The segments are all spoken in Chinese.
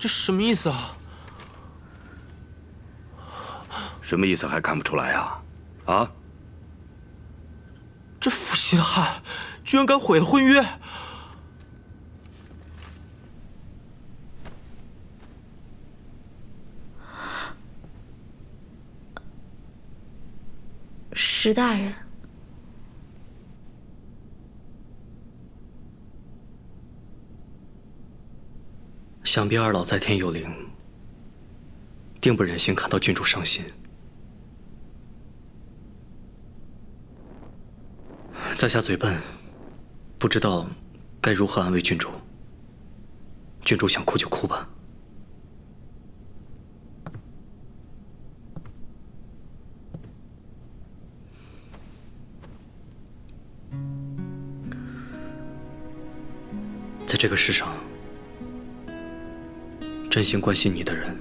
这什么意思啊？什么意思还看不出来啊？啊？这负心汉居然敢毁了婚约！石大人，想必二老在天有灵，定不忍心看到郡主伤心。在下嘴笨，不知道该如何安慰郡主。郡主想哭就哭吧。在这个世上，真心关心你的人，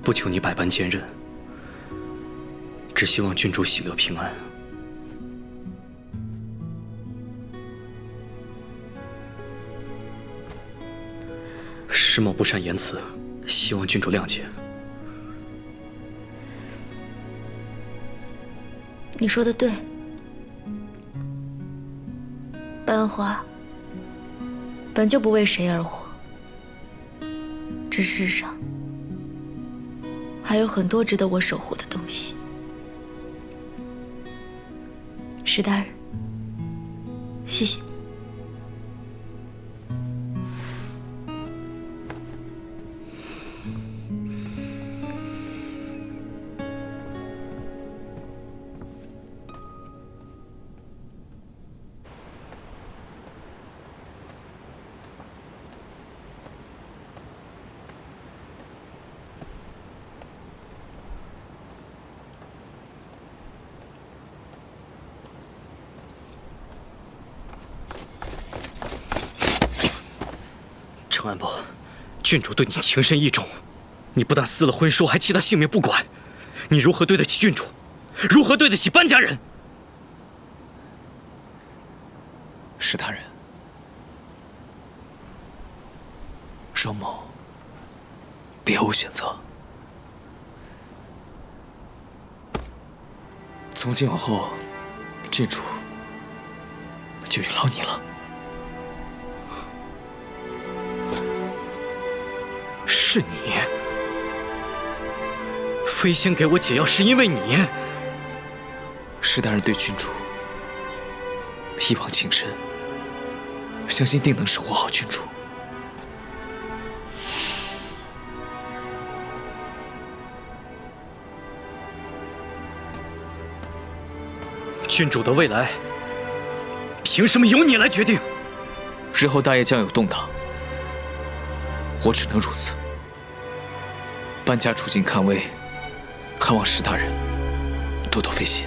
不求你百般坚韧，只希望郡主喜乐平安。石某不善言辞，希望郡主谅解。你说的对，班花本就不为谁而活，这世上还有很多值得我守护的东西。石大人，谢谢你。程安伯，郡主对你情深意重，你不但撕了婚书，还弃他性命不管，你如何对得起郡主？如何对得起班家人？石大人，荣某别无选择，从今往后，郡主就有劳你了。是你，飞仙给我解药是因为你。石大人对郡主一往情深，相信定能守护好郡主。郡主的未来，凭什么由你来决定？日后大业将有动荡，我只能如此。班家处境堪危，还望石大人多多费心。